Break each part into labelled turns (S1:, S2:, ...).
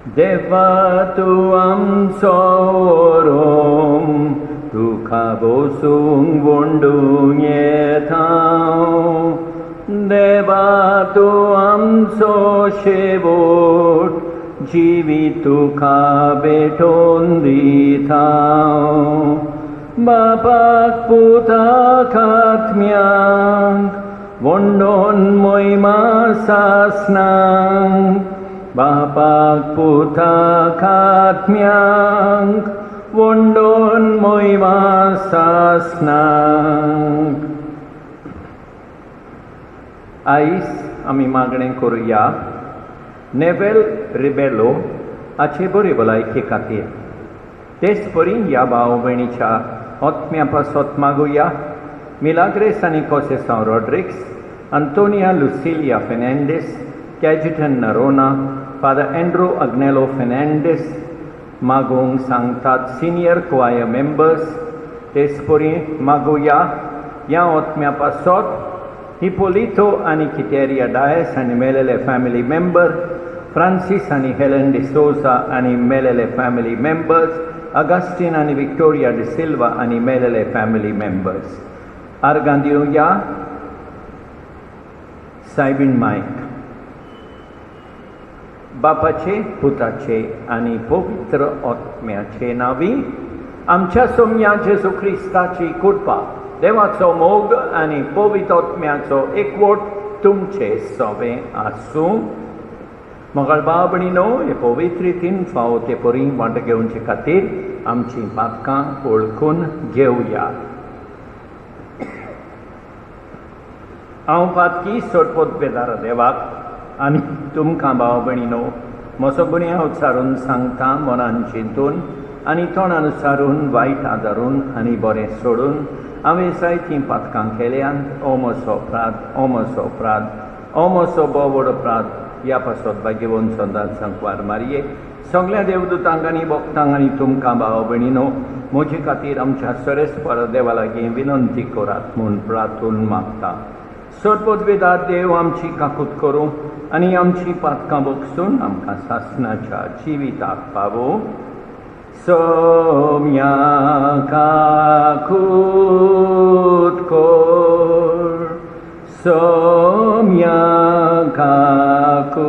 S1: देवा तूं आमचो ओरोम, तुका बसूंक वोंडूंक येता। देवा तूं आमचो शेवट, जिवीत तुका भेटोवन दिता। बापाक पुताक आत्म्यांक, वोंडोन मोहिमा सासनांक। बापाक पुताक आत्म्यांक, वोंडोन मोहिमा सासनांक। आयज आमी मागणें करुया नेवेल रिबेलो हाचे बरे भलायके खातीर। तेच परी ह्या भाव भयणीच्या आत्म्या पासत मागुया मिलाग्रेस आनी कोसेसांव रॉड्रिक्स, आंतोनिया लुसिलिया फेर्नांडीस, कॅजिटन नरोना, फादर एंड्रू अग्नेलो फेर्नांडीस मागूंक सांगतात सिनियर क्वायर मेंबर्स। तेच परी मागुया ह्या आत्म्या पासत हिपोलितो आनी किटेरिया डायस आनी मेलेले फॅमिली मेंबर, फ्रांसीस आनी हेलेन डिसोजा आनी मेलेले फॅमिली मेंबर्स, अगस्टीन आनी विक्टोरिया डिसिल्वा आनी मेलेले फॅमिली मेंबर्स। आर्गां दिवया सायबीण मायक। बापाचे, पुताचे आनी पवित्र आत्म्याचे नांवी। आमच्या सोम्या जेजू क्रिस्ताची कृपा, देवाचो मोग आनी पवित्र आत्म्याचो एकवट तुमचे सवे आसूं। मोगाळ भाव भयणीनो, हे पवित्र रितीन फावो ते परी वांट घेवचे खातीर आमची पातकां वळखून घेवया। हांव पातकी सोडपोतबेदार देवाक आनी तुमकां भाव भयणीनो म्हजो गुन्यांव उच्चारून सांगता, मनान चिंतून आनी तोंडान उच्चारून, वायट आदारून आनी बरें सोडून हांवें जायतीं पातकां केल्यांत। ओ म्हजो अपराध, ओ म्हजो अपराध, ओ म्हजो बोवड अपराध। ह्या पासत भाग्यवन सोदांत सांकवार मारये सगळ्या देवदूतांक आनी भक्तांक आनी तुमकां भाव भयणीनो म्हजे खातीर आमच्या सरेस्पर देवा लागीं विनंती करात म्हूण प्रार्थून मागता। सोडपोतबेदार देव, आमची काकूट करूं आनी आमची पातकां बगसून आमकां सासणाच्या जिविताक पावो। सोम्या काकूट कोर, सोम्या काकूट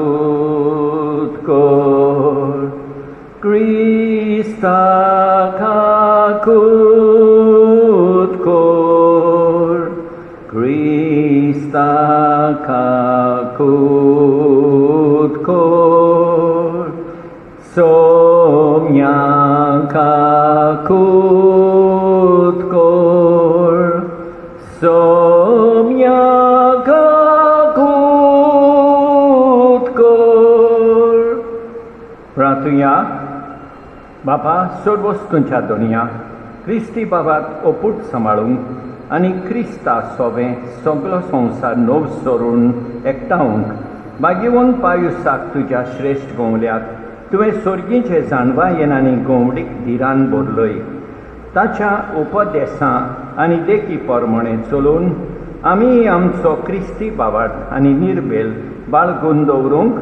S1: कोर, क्रिस्ता काकूट कोर, क्रिस्ता काकूट कोर, सोम्या काकूट कोर, सोम्या काकूट कोर। प्रार्थुया। बापा, सर्व वस्तूंच्या दोनया क्रिस्ती बाबात ओपूट सांबाळूंक आनी क्रिस्ता सोबें सगळो संवसार नव सोडून एकठांवंक भाग्यवन पायुसाक तुज्या श्रेश्ठ गोवल्याक तुवें सोर्गीचे जाणवायेन आनी गोवडीक धिरान भरलय। ताच्या उपदेशां आनी देखी प्रमाणे चलून आमी आमचो क्रिस्ती बाबाट आनी निर्बेल बाळगून दवरूंक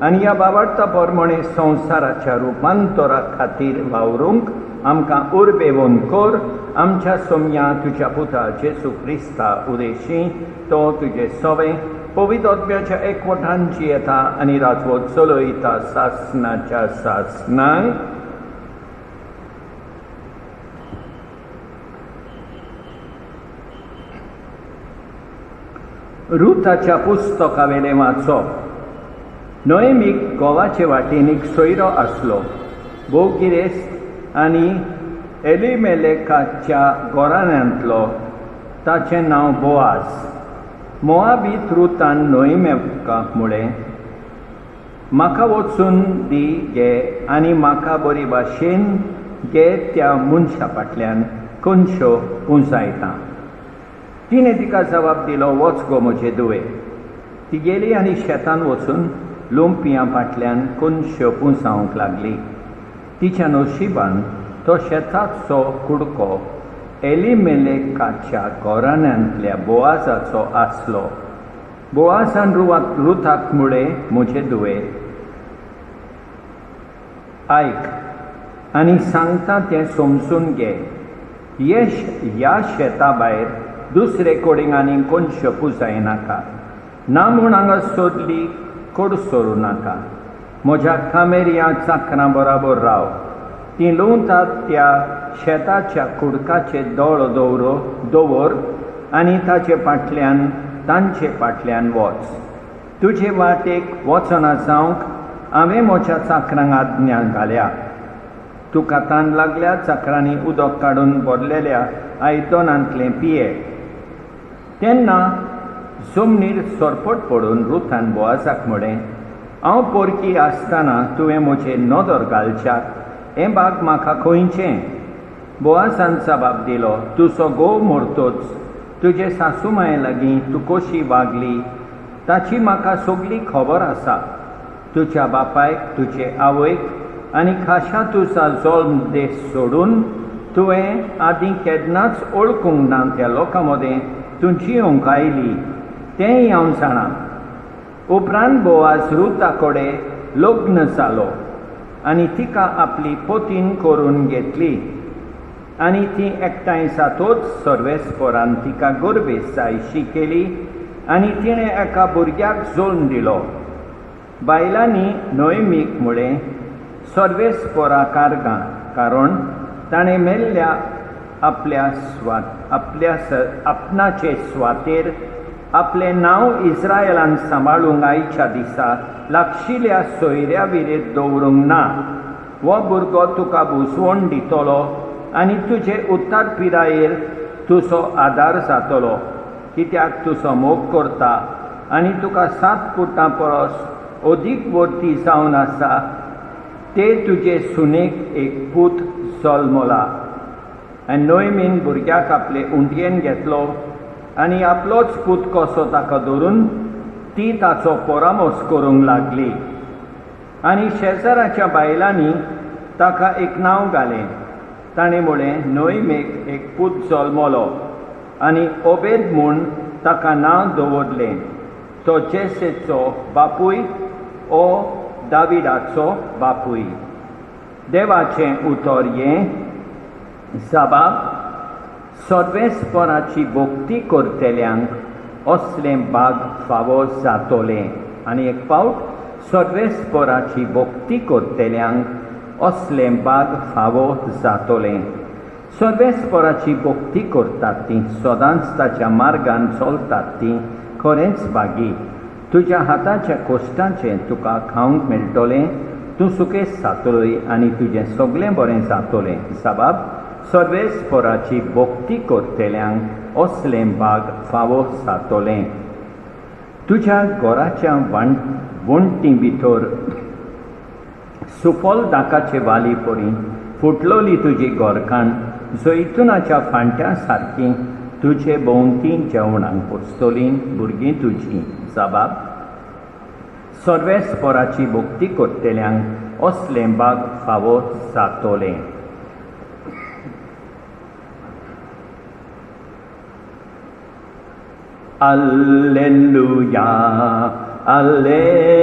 S1: आनी ह्या बाबार्था प्रमाणे संवसाराच्या रुपांतरा खातीर वावरूंक आमकां उर्बेवून कोर। आमच्या सोम्या तुज्या पुता जेजू क्रिस्ता उदेशी तो तुजे सवे पवित्र आत्म्याच्या एकवटान जियेता आनी राजवट चलयता सासणाच्या सासणांक। रुथाच्या पुस्तकावेलें वाचप। नोएमीक गोवाचे वाटेन एक सोयरो आसलो। बोगिरेस्त आनी एलिमेलेकाच्या घराण्यांतलो ताचें नांव बोआज। मोआबीत रुतान नोएमेकाक म्हळें, म्हाका वचून दी गे आनी म्हाका बरी भाशेन गे त्या मनशा फाटल्यान कोनशो पुंजायता। तिणें तिका जबाब दिलो, वच गो म्हजे दुवे। ती गेली आनी शेतान वचून लोंपयां फाटल्यान कोनश्यो पुंजावंक लागली। तिच्या नशिबान तो शेताचो कुडको एलिमेलेकाच्या घराण्यांतल्या बोआजाचो आसलो। बोआजान रुथाक म्हळें, म्हजे दुवे, आयक आनी सांगता तें समजून घे. यश ह्या शेता भायर दुसरे कोडेन आनी कोण शपू जायनाका ना म्हूण हांगा सोदली कोड सोरूं नाका. म्हज्या कामेऱ्या चाकरां बराबर राव. ती लुंवतात त्या शेताच्या कुडकाचे दोळ दवर आनी ताचे फाटल्यान तांचे फाटल्यान वच. तुजे वाटेक वचना जावंक हांवें म्हज्या चाकरांक आज्ञा घाल्या. तुका तान लागल्या चाकरांनी उदक काडून भरलेल्या आयदनांतलें पिये. तेन्ना जमनीर सरपट पडून रुथान बोआजाक म्हळें, हांव पोरकी आसतना तुवें म्हजेर नदर घालच्याक हें भाग म्हाका खंयचें? बोआजान जबाब दिलो, तुजो घोव मरतोच तुजे सासूमाये लागीं तूं कशी वागली ताची म्हाका सगळी खबर आसा. तुज्या बापायक तुजे आवयक आनी खाशा तुजो जल्म देश सोडून तुवें आदीं केन्नाच ओळखूंक ना त्या लोकां मदें तूं जियोंक आयली तेंय हांव जाणां. उपरांत बोआज रुथा कडेन लग्न जालो आनी तिका आपली पोतीन करून घेतली आनी ती एकठांय जातोच सर्वेस्परान तिका गर्भेस जायशी केली आनी तिणें एका भुरग्याक जल्म दिलो. बायलांनी नोएमीक म्हळें, सर्वेस्परा कारगां, कारण ताणें मेल्ल्या आपणाचे स्वातेर आपलें नांव इस्रायेलान सांबाळूंक आयच्या दिसा लागशिल्ल्या सोयऱ्या विरेंत दवरूंक ना. हो भुरगो तुका बुजवण दितलो आनी तुजे उत्तर पिरायेर तुजो आदार जातलो, कित्याक तुजो मोग करता आनी तुका 7 फुटां परस अदीक वर्ती जावन आसा ते तुजे सुनेक एक पूत जल्मला. आनी नोएमीन भुरग्याक आपले उंटयेन घेतलो आनी आपलोच पूत कसो ताका धरून ती ताचो परामोस करूंक लागली. आनी शेजाराच्या बायलांनी ताका एक नांव घालें. ताणें म्हळें, नोएमीक एक पूत जल्मलो आनी ओबेद म्हूण ताका नांव दवरलें. तो जेसेचो बापूय ओ दाविदाचो बापूय. देवाचें उतर हें, जबाब, सर्वेस्पराची भोक्ती करतल्यांक असलें भाग फावो जातोलें. आनी एक फावट, सर्वेस्पराची भोक्ती करतल्यांक असलें भाग फावो जातोलें. सर्वेस्पराची भोक्ती करतात तीं सदांच ताच्या मार्गान चलतात तीं खरेंच भागी. तुज्या हाताच्या कश्टाचें तुका खावंक मेळटलें, तूं सुकेस जातलोय आनी तुजें सगळें बरें जातलें. जबाब, सर्वेस्पराची भोक्ती करतल्यांक असलें भाग फावो जातलें. तुज्या घराच्या वणटी भितर सुफल दाकाचे वाली परी फुटलोली तुजी घरकान्न जैतुनाच्या फांट्या सारकी तुजे भोंवती जेवणाक पोसतलीं भुरगीं तुजीं. जबाब, सर्वेस्पराची भोक्ती करतल्यांक असलें भाग फावो जातलें. Alleluia, Alleluia,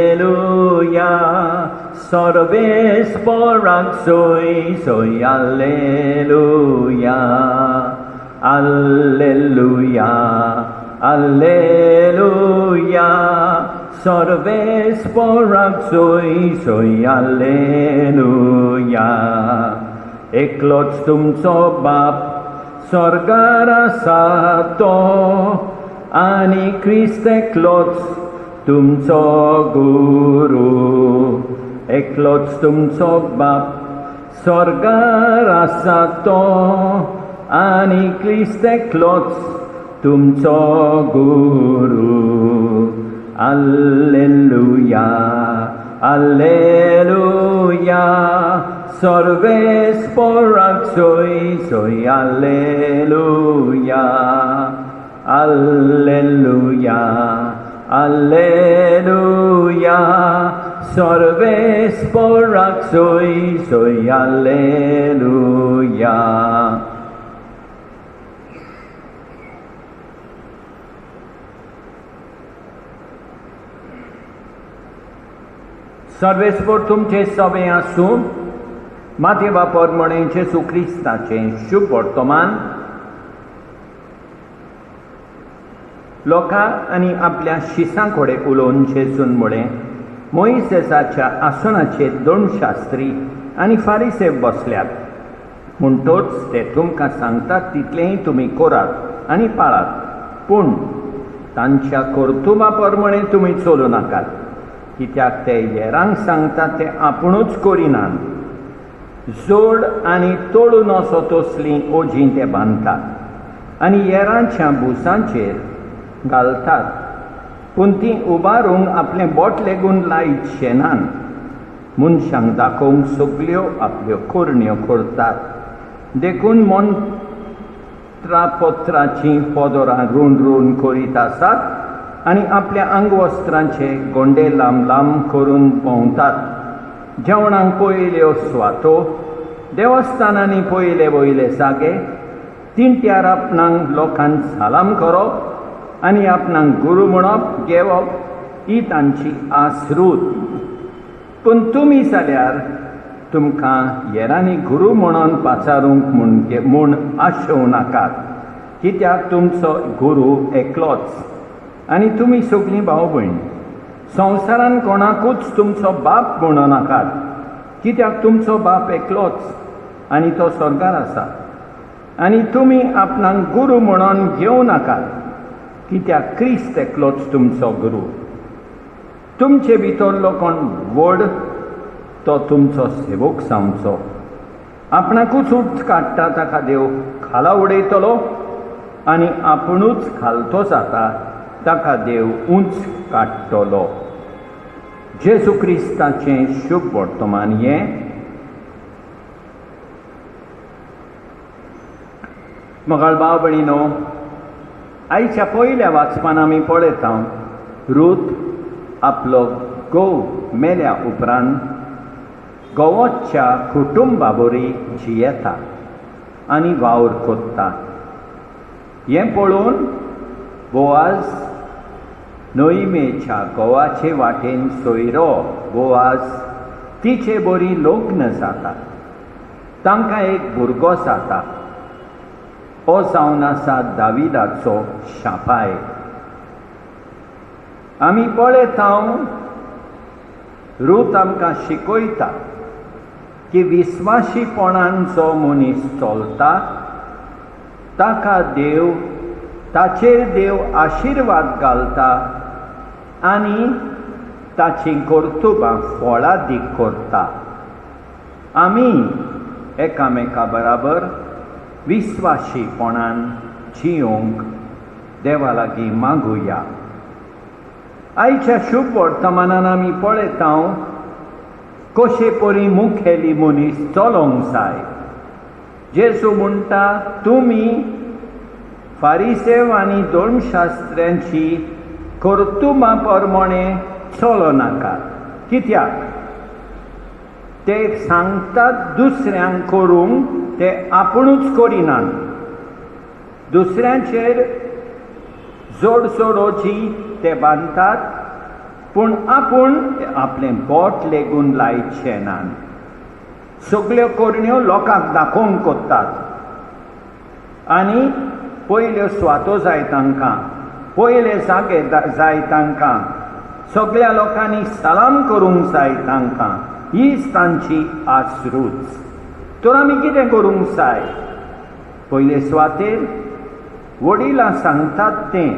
S1: सर्वेस्पराक सोय सोय. Alleluia, Alleluia, Alleluia, सर्वेस्पराक सोय सोय. Alleluia, एकलोच तुमचो बाप स्वर्गार आसा तो आनी क्रिस्त एकलोच तुमचो गुरू. एकलोच तुमचो बाप स्वर्गार आसा तो आनी क्रिस्त एकलोच तुमचो गुरू. Alleluia, Alleluia, सर्वेस्पराक सोय सोय. Alleluia, Alleluia, Alleluia, सर्वेस्पराक सोय सोय. Alleluia. सर्वेस्पर तुमचे सवे आसूं माथ्ये वापरमणे जेसू क्रिस्ताचें शुभ वर्तमान लोकां आनी आपल्या शिसां कडेन उलोवन जेजून म्हळें, मोइसेसाच्या आसनाचेर 2 शास्त्री आनी फारिसेव बसल्यात, म्हणटच ते तुमकां सांगतात तितलेंय तुमी करात आनी पाळात, पूण तांच्या कर्तुबा प्रमाणे तुमी चलूं नाकात, कित्याक ते हेरांक सांगतात ते आपुणूच करिनात. जोड आनी तोळून असो तसलीं ओजीं ते बांदतात आनी हेरांच्या बुसांचेर घालतात, पूण तीं उबारूंक आपलें बोट लेगून लायत शेनान मनशांक दाखोवंक सगल्यो आपल्यो कोरण्यो करतात. देखून मंत्रापत्राचीं पोदोरां रुण करीत आसात आनी आपल्या अंगवस्त्रांचे गोंडे लांब लांब करून भोंवतात. जेवणाक पयल्यो सुवातो, देवस्थानांनी पयले जागे, तिणत्यार आपणाक लोकांक सालाम करप आनी आपणाक गुरू म्हणप घेवप ही तांची आसरूत. पूण तुमी जाल्यार तुमकां हेरांनी गुरू म्हणून पाचारूंक म्हूण आशेव नाकात, कित्याक तुमचो गुरू एकलोच आनी तुमी सगळीं भाव भयण. संवसारान कोणाकूच तुमचो बाप म्हणू नाकात, कित्याक तुमचो बाप एकलोच आनी तो स्वर्गार आसा. आनी तुमी आपणाक गुरू म्हणून घेवं नाकात, कित्याक क्रिस्त एकलोच तुमचो गुरू. तुमचे भितरलो कोण व्हड तो तुमचो सेवक जावचो. आपणाकूच उंच काडटा ताका देव खाला उडयतलो आनी आपुणूच खालतो जाता ताका देव उंच काडटलो. जेजू क्रिस्ताचें शुभ वर्तमान हें मोगाळ भाव भयणीनो, आयच्या पयल्या वाचपान आमी पळयता रूथ आपलो घोव मेल्या उपरांत घोवाच्या कुटुंबा बरी जियेता आनी वावर कोत्ता. हें पळोवन बोआज नोइमेच्या घोवाचे वाटेन सोयरो बोआज तिचे बरी लग्न जाता. तांकां एक भुरगो जाता. हो जावन आसा दाविदाचो शापाय. आमी पळयता रूथ आमकां शिकयता की विस्वाशीपणान जो मनीस चलता ताचेर देव आशिर्वाद घालता आनी ताची कर्तुबां फळादीक करता. आमी एकामेका बराबर विस्वाशीपणान जियोंक देवा लागीं मागुया. आयच्या शुभ वर्तमानान आमी पळयता कशे परी मुखेली मनीस चलोंक जाय. जेजू म्हणटा, तुमी फारिसेव आनी धर्मशास्त्र्यांची कर्तुबां प्रमाणे चलो नाका, कित्याक ते सांगतात दुसऱ्यांक करूंक ते आपुणूच करिनात. दुसऱ्यांचेर जोडसोडोची ते बांदतात, पूण आपूण आपलें बोट लेगून लायत शेनान. सगल्यो कोरण्यो लोकांक दाखोवंक कोत्तात आनी पयल्यो सुवातो जाय तांकां, पयले जागे जाय तांकां, सगळ्या लोकांनी सलाम करूंक जाय तांकां. हीच तांची आसरूच. तर आमी कितें करूंक जाय? पयले सुवातेर वडिलां सांगतात तें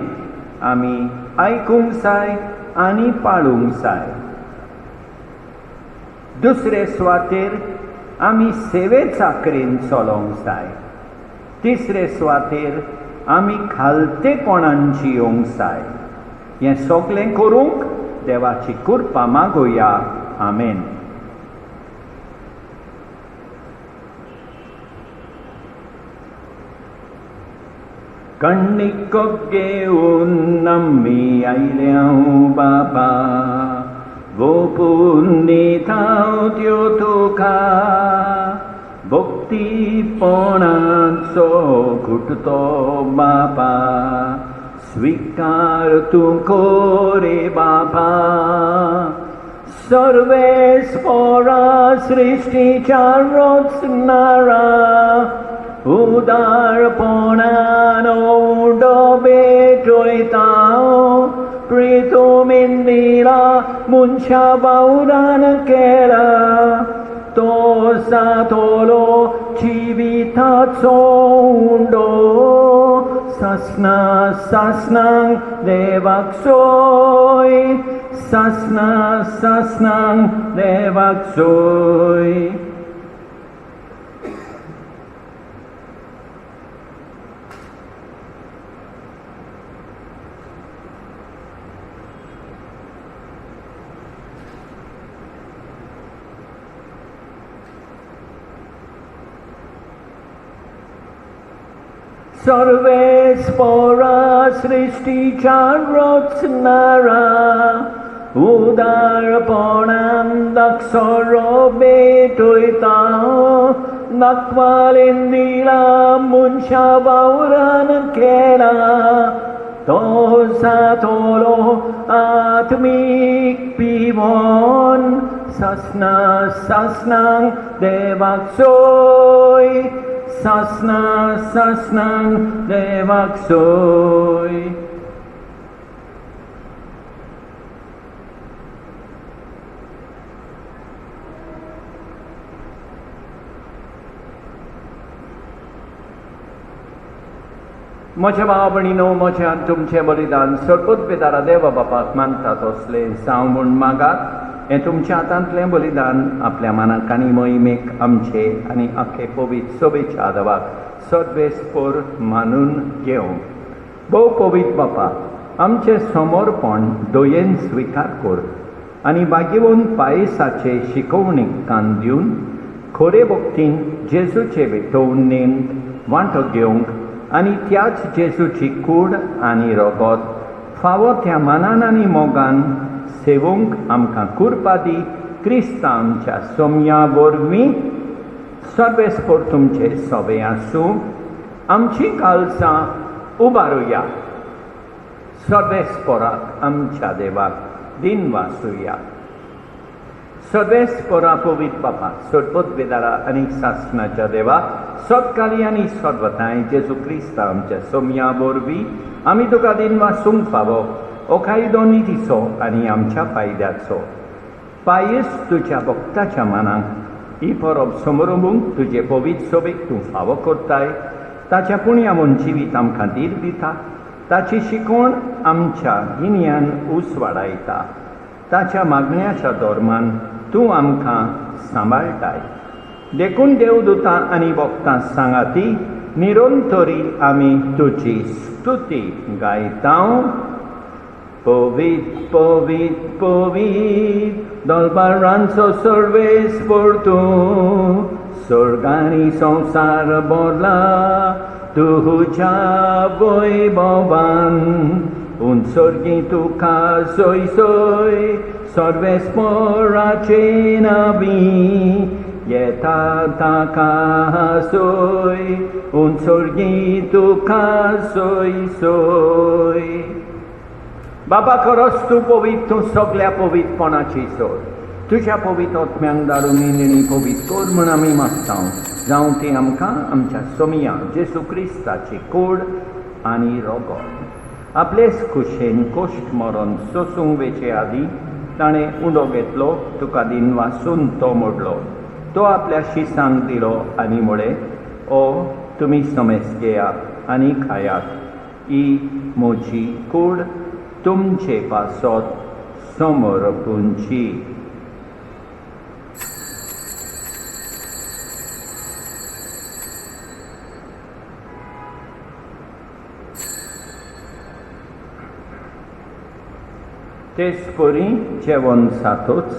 S1: आमी आयकूंक जाय आनी पाळूंक जाय. दुसरे सुवातेर आमी सेवे चाकरेन चलोंक जाय. तिसरे सुवातेर आमी खालतेपणान जियोंक जाय. हें सगळें करूंक देवाची कृपा मागुया. आमेन. कण्णीक घेवन नम्मी आयल्यां बाबा, गोपून निधांव त्यो तुका, भक्तीपणाचो घुटतो बाबा, स्वीकार तूं कोरे बाबा. सर्वेस्परा सृष्टीच्या रचणारा उदारपणान भेटयता प्रितुमीन दिला मनशा वावरान केला तो सातलो जिविताचो उंडो सासना सासनांक देवाक सोय सासना सासनांक देवाक सोय सर्वेस्परा सृष्टीच्या रचणारा उदारपणान दाक्षरो भेटयता नाकवालेन दिला मनशा वावरान केला तो सातलो आत्मीक पिवोन सासना सासनांक देवाक सोय सासना सासनांक देवाक सोय म्हज्या भाव भयणीनो म्हज्या तुमचें बलिदान सर्वोत बेदारा देवा बापाक मानतात असलें जावं म्हूण मागात हें तुमच्या हातांतलें बलिदान आपल्या मनाक आनी मोहिमेक आमचे आनी आख्खे पवित्र सभेच्या आदवाक सद्वेस्पोर मानून घेवं भोव पवित्र बापा आमचें समर्पण दोयेन स्विकार कर आनी भाग्यवन पायसाचे शिकवणीक कान दिवन खरे भक्तीन जेजूचे भेटवणेंत वांटो घेवंक आनी त्याच जेजूची कूड आनी रगत फावो त्या मनान आनी मोगान सेवूंक आमकां कृपा दी क्रिस्त आमच्या सोम्या वरवीं सर्वेस्पोर तुमचे सवे आसूं आमची काळजां उबारुया सर्वेस्पोराक आमच्या देवाक दिन वासुया सर्वेस्पोरा पवित्र बापा सर्वोत बेदारा आनी सासनाच्या देवा सत्काली आनी सर्वताय जेजू क्रिस्त आमच्या सोम्या वरवीं आमी तुका दिन वासूंक फावो ओखायदो निधीचो आनी आमच्या फायद्याचो पायस तुज्या भक्ताच्या मनाक ही परब समरुंक तुजे पवित्र सभेक तूं फावो करताय ताच्या पुण्यावन जिवीत आमकां दीर दिता ताची शिकवण आमच्या गिन्यान उस वाडयता ताच्या मागण्याच्या धोरमान तूं आमकां सांबाळटाय देखून देवदूतां आनी भक्तां सांगाती निरंतरी आमी तुजी स्तुती गायता पवित्र पवित्र पवित्र दरबारांचो सर्वेस्पोर तूं स्वर्गानी संसार भरला तुज्या वैभवान उंचर्गी तुका सोय सोय सर्वेस्पोराचे नावी येता ताका सोय उंचर्गी तुका सोय सोय बाबा खरोच तूं पवित्र तूं सगळ्या पवित्रपणाची सोय तुज्या पवित्र आत्म्यांक धाडून निणी पवित्र कर म्हूण आमी मागता जावं ती आमकां आमच्या सोमिया जेजू क्रिस्ताची कूड आनी रगत आपलेच खुशेन कोश्ट मरण सोसूंक वेचे आदीं ताणें उंडो घेतलो तुका दिन वासून तो मोडलो तो आपल्या शिसांक दिलो आनी म्हळें ओ तुमी समेस घेयात आनी खायात ही म्हजी कूड तुमचे पासत समर्पूंची तेच परी जेवण जातूच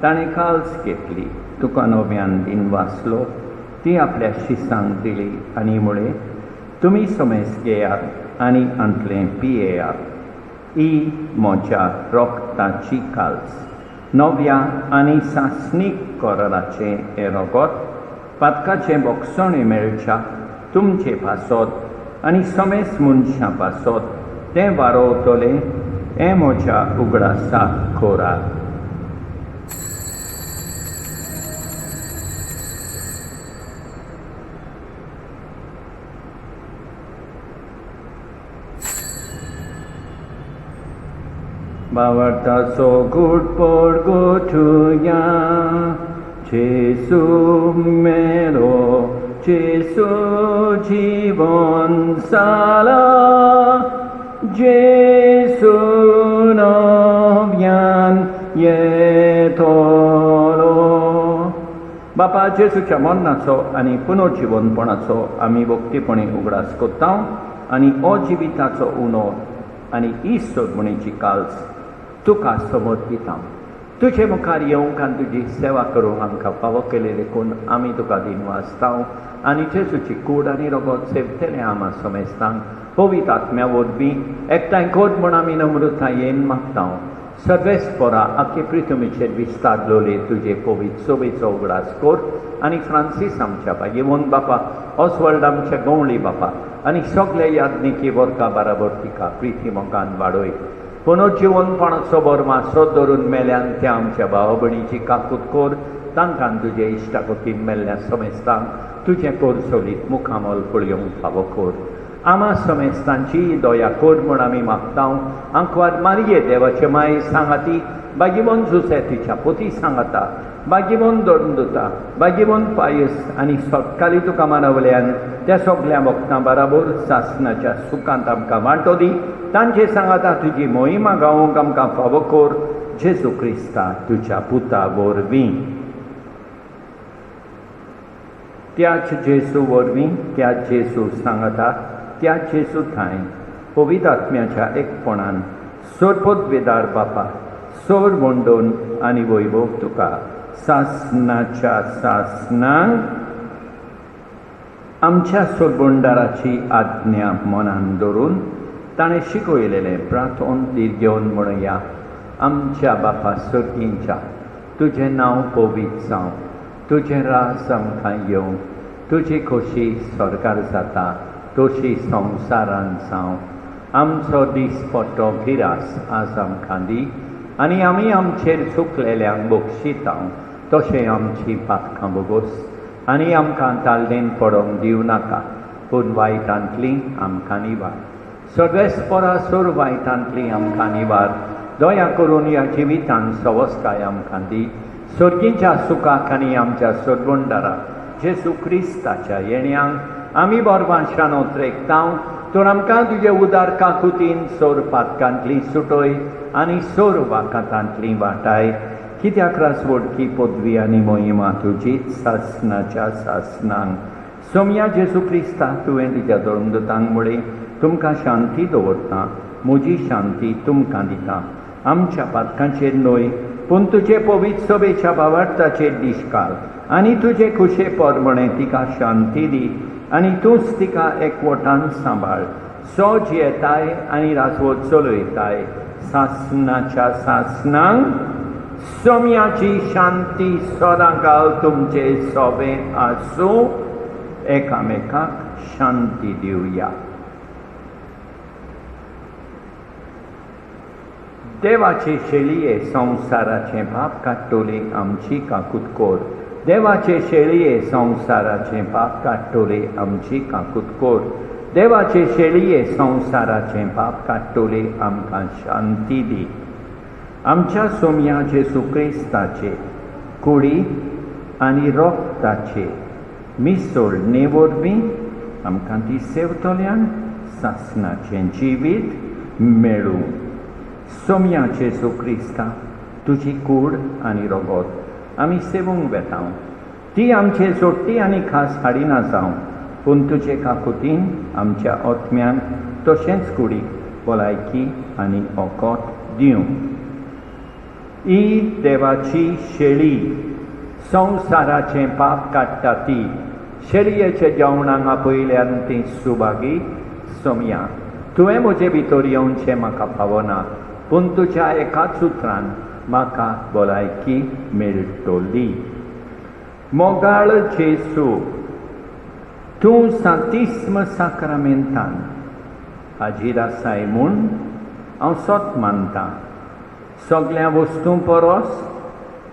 S1: ताणें काल्स घेतली तुका नव्यान दिन वाचलो ती आपल्या शिसांक दिली आनी म्हळें तुमी समेस घेयात आनी अंतलें पियेयात ही म्हज्या रोगताची काल्स नव्या आनी सासणीक कराराचें हें रगत पातकाचें बोगसणें मेळच्या तुमचे पासत आनी समेस मनशां पासत तें वारोवतलें हें म्हज्या उगडासाक खोराक भावार्थाचो घुटपोट गोठुया जेसू मेरो जेसू जीवन साला जेसू नव्यान येतलो. बापा जेसूच्या मरणाचो आनी पुनर्जीवनपणाचो आमी भक्तीपणे उगडास कोत्ता आनी अजिविताचो उनो आनी ईश्वरपणेची काल्स तुका समर्पिता. तुजे मुखार येवंक आनी तुजी सेवा करूंक आमकां फावो केलेले कोण आमी तुका दिनवासता आनी जेसूची कूड आनी रगत सेवतले आमा समेस्तांक पवित्र आत्म्या वरवीं एकठांय कर म्हूण आमी नम्रतायेन मागता. सर्वेस्परा आख्खे पृथ्वीचेर विस्तारलोले तुजे पवित्र सोबेचो उगडास कर आनी फ्रांसीस आमच्या भाग्यवंत बापा ऑसवर्ल्ड आमच्या गवळी बापा आनी सगळे याज्ञिकी वर्गा बराबर तिका प्रिती मोगान वाडय. पुनर्जीवनपणाचो बरमासो धरून मेल्यान त्या आमच्या भाव भयणीची काकूत कर. तांकां तुजे इश्टाकोतीन मेल्ल्या समेस्तांक तुजें कोरसोलीत मुखामोल पळयोवंक फावो कर. आमा समेस्तांची दया कर म्हूण आमी मागता. आंकवार मारये देवाचे माय सांगाती भाग्यवंत जुसे तिच्या पोती सांगाता भाग्यवंत दोंडुता भाग्यवंत पायस आनी सत्काली तुका मानवल्यान त्या सगळ्या भक्तां बराबर सासणाच्या सुखांत आमकां वांटो दी. तांचे सांगाता तुजी मोहिमा गावोवंक आमकां फावो कर. जेजू क्रिस्ता तुज्या पुता वरवीं. त्याच जेजू वरवीं त्याच जेजू सांगाता त्याच जेजू थंय पवित्र आत्म्याच्या एकपणान सोरपदवेदार बापा सोर वंडोवन आनी वैभव तुका सासणाच्या सासणांक आमच्या सोरबोंडाराची आज्ञा मनान दवरून ताणें शिकयलेलें प्रार्थोन दिर्घेवन म्हणया. आमच्या बापा सर्गींच्या तुजें नांव पवित्र जावं. तुजें रास आमकां येवं. तुजी खोशी स्वर्गार जाता तशी संवसारान जावं. आमचो दिसपट्टो गिरास आज आमकां दी आनी आमी आमचेर चुकलेल्यांक बक्षिता तशें आमची पातकां बोगोस आनी आमकां तालदेन पडोवंक दिवं नाका पूण वायटांतली आमकां निवार. सर्वेस्परा सोर वायटांतली आमकां निवार. दया करून ह्या जिवितांत सवस्काय आमकां दी. सर्गीच्या सुखाक आनी आमच्या सोरबोंडारा जेजू क्रिस्ताच्या येण्याक आमी बोरमाशान उतरेकता. तर आमकां तुजे उदार काकुतीन सोर पातकांतली सुटय आनी सोर वाकातांतली वाटाय. कित्याक रासवडकी पदवी आनी मोहिमा तुजीच सासणाच्या सासणांक. सोम्या जेजू क्रिस्ता तुवें तुज्या दोळंदुतांक मुळे तुमकां शांती दवरता. म्हजी शांती तुमकां दिता. आमच्या पातकांचेर न्हय पूण तुजे पवित्र सोबेच्या भावार्थाचेर दिश्काल आनी तुजे खुशे परमणे तिका शांती दी आनी तूंच तिका एकवटान सांबाळ. सोज येताय आनी रासवड चलयताय सासणाच्या सासणांक. सोम्याची शांती सदांकाळ तुमचे सोबें आसूं. एकामेकाक शांती दिवया. देवाचे शेळये संवसाराचे पाप काडटोले आमची काकूत कोर. देवाचे शेळये संवसाराचे पाप काडटोले आमची काकूत कोर. देवाचे शेळये संवसाराचे पाप काडटोले आमकां शांती दी. आमच्या सोम्या जेजू क्रिस्ताचे कुडी आनी रोगताचे मिसळणे वरवीं आमकां ती सेवतल्यान सासणाचें जिवीत मेळूं. सोम्या जेजू क्रिस्ता तुजी कूड आनी रगत आमी सेवूंक वेता. ती आमचे जोडटी आनी खास हाडिना जावं पूण तुजे काकुतीन आमच्या आत्म्यान तशेंच कुडीक भलायकी आनी ओकोत दिवं. ही देवाची शेळी संवसाराचें पाप काडटा ती. शेळयेच्या जेवणाक आपयल्यान ती सुभागी सोम्या. तुवें म्हजे भितर येवचें म्हाका फावना पूण तुज्या एकाच उतरान म्हाका भलायकी मेळटली. मोगाळ जेजू तूं सांतिस्म साक्रामेंतान हाजीर आसाय म्हूण हांव सत मानतां. सगळ्या वस्तूं परस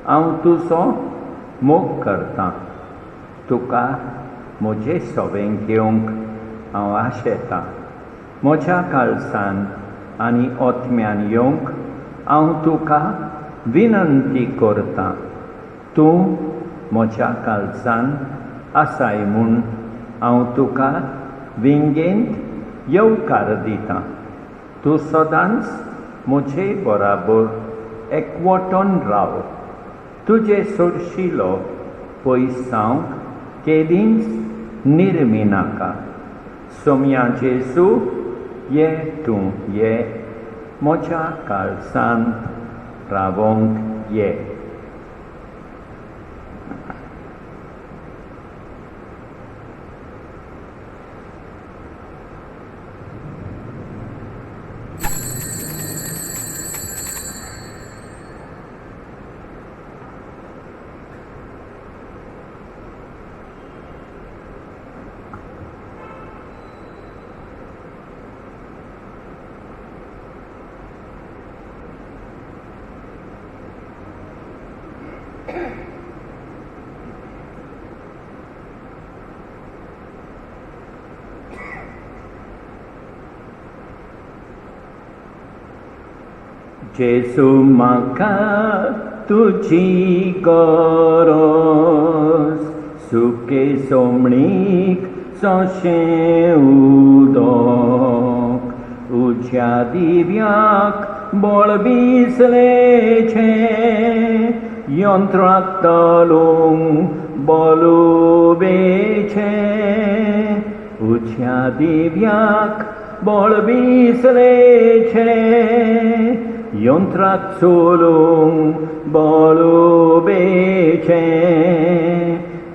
S1: हांव तुजो मोग करतां. तुका म्हजें सोबें घेवंक हांव आशेतां. म्हज्या काळसान आनी ओतम्यान येवंक हांव तुका विनंती करतां, तूं म्हज्या काळजान आसाय म्हूण हांव तुका विंगेंत येवकार दितां. तूं सदांच म्हजे बराबर एकवटून राव. तुजे सोडशिलो पयसांक केदींच निर्मी नाका. सोम्या जेजू, ये तूं ये म्हज्या काळजांत रावोंक ये. जेजू, म्हाका तुजी गरज, सुके सोमणीक सोंशें उदक, उज्या दिव्याक बळबिसलेचें यंत्राक तळूंक बलुबेचें, उज्या दिव्याक बळबिसलेचें यंत्राक चोलूंक बलुबेचें.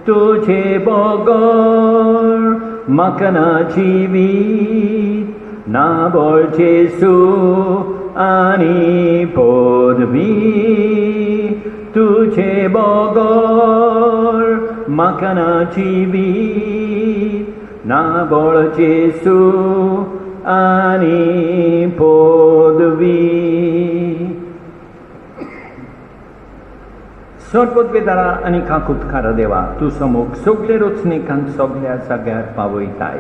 S1: तुजे बगर म्हाका ना जिवीत, ना बळ जेजू आनी पदवी. तुजे बगर म्हाका ना जिवीत, ना बळ जेजू आनी पदवी. सर्वोद्वेदारा आनी काकुतकारा देवा, तूं समूक सगळे रचणिकांक सगळ्या जाग्यार पावयताय.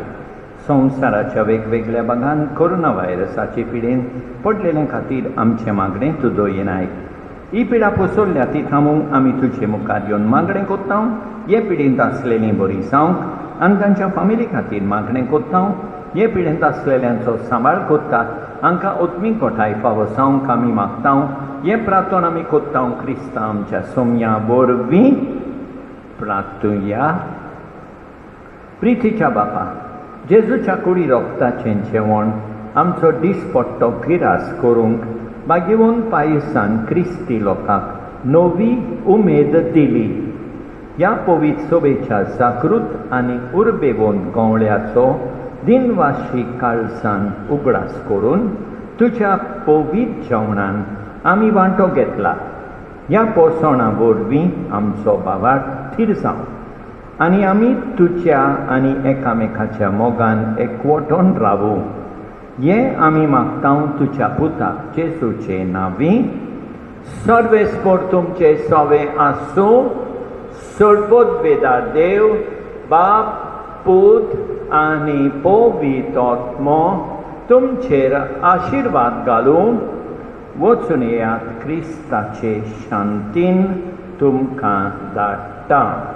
S1: संवसाराच्या वेगवेगळ्या भागांत कोरोना व्हायरसाचे पिडेन पडलेल्या खातीर आमचें मागणें तूं दोयनाय. ही पिडा पसरल्या ती थांबोवंक आमी तुजे मुखार येवन मागणें कोत्तां. हे पिडेंत आसलेलीं बरी जावंक आनी तांच्या फामिली खातीर मागणें कोत्तां. हे पिडेंत आसलेल्यांचो सांबाळ कोत्ता, हांकां ओत्मीक गोठाय फावो जावंक आमी मागतां. हे प्रार्थना आमी कोत्तां क्रिस्ता आमच्या सोम्या वरवीं प्रार्थुया. प्रितीच्या बापा, जेजूच्या कुडी रोगताचें जेवण आमचो दिसपट्टो गिरास करूंक बागेवून पायसान क्रिस्ती लोकांक नवी उमेद दिली. ह्या पवित्र सभेच्या जागृत आनी उर्बेवून गवळ्याचो दिनवाशी काळजान उगडास करून तुज्या पवित्र जेवणान आमी वांटो घेतला. ह्या पोसणा वरवीं आमचो भावार्थ थीर जावं आनी आमी तुज्या आनी एकामेकाच्या मोगान एकवटून रावूं. हें आमी मागतां तुज्या पुता जेजूचे नांवीं. सर्वेस्पर तुमचे सवे आसूं. सर्वोद्वेदार देव, बाप, पूत आनी पवित्र आत्मो तुमचेर आशिर्वाद घालूं. वचून येयात क्रिस्ताचे शांतीन तुमकां धाडटा.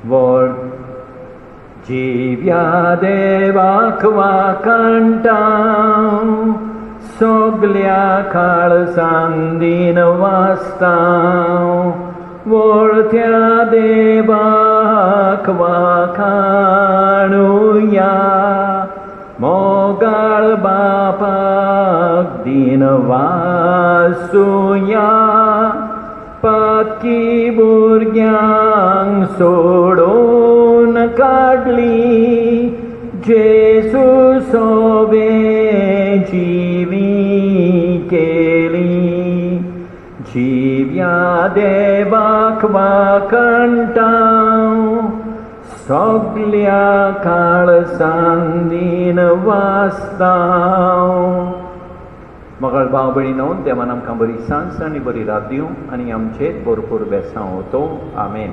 S1: वर जिव्या देवाक वाकणटा, सगल्या काळजान दीन वाचता. वळत्या देवाक वाखाणुया, मोगाळ बापाक दीन वासुया. पातकी भुरग्यांक सोडून काडली, जेजू सोबे जिवी केली. जिव्या देवाक वाकणटा, सगल्या काळजान दीन वाचता. मगळ भाव भयणीनो, देवान आमकां बरी सांस आनी बरी रात दिवं आनी आमचेर भरपूर बेसांव होतो. आमेन.